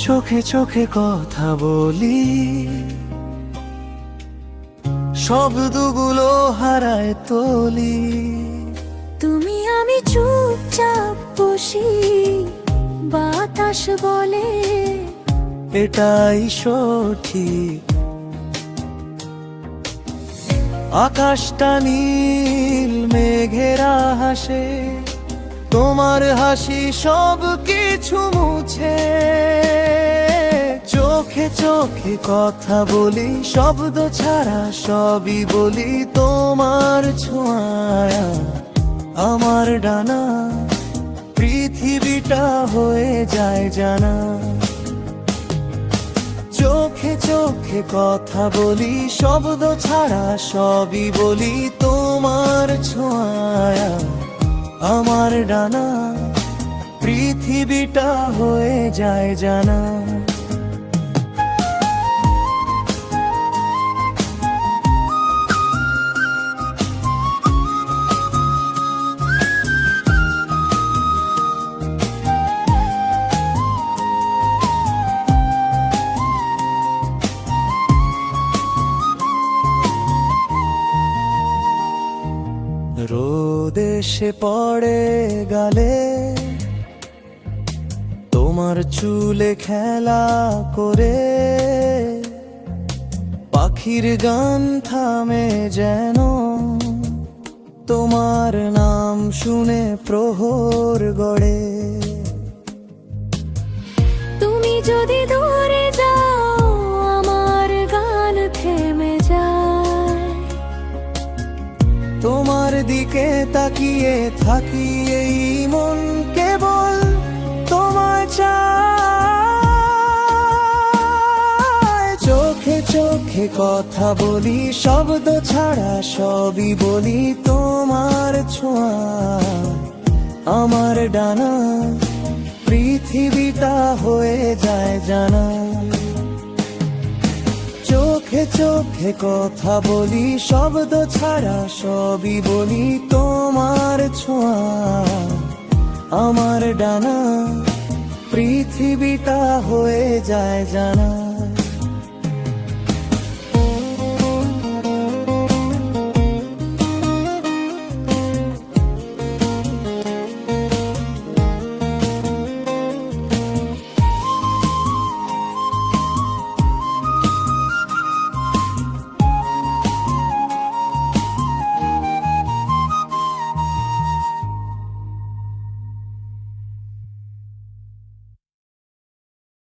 চোখে চোখে কথা বলি, শব্দগুলো হারায় তোলি। তুমি আমি চুপচাপ বসি, বাতাস বলে এটাই সঠিক। আকাশটা নীল, মেঘেরা হাসে, তোমার হাসি সব কিছু মুছে। চোখে চোখে কথা বলি, শব্দ ছাড়া সবই বলি। তোমার ছোঁয়া আমার ডানা, পৃথিবীটা হয়ে যায় জানা। চোখে চোখে কথা বলি, শব্দ ছাড়া সবই বলি। তোমার ছোঁয়া আমার ডানা, পৃথিবীটা হয়ে যায় জানা। রোদ এসে পড়ে গালে, তোমার চুলে খেলা করে। পাখির গান থামে যেন, তোমার নাম শুনে প্রহর গড়ে। তুমি যদি দূরে যাও, আমার গান থেমে যায়। তোমার দিকে তাকিয়ে থাকি, এই মন কেবল তোমায় চায়। চোখে চোখে কথা বলি, শব্দ ছাড়া সবই বলি। তোমার ছোঁয়া আমার ডানা, পৃথিবীটা হয়ে যায় জানা। চোখে চোখে কথা বলি, শব্দ ছাড়া সবই বলি। তোমার ছোঁয়া আমার ডানা, পৃথিবীটা হয়ে যায় জানা।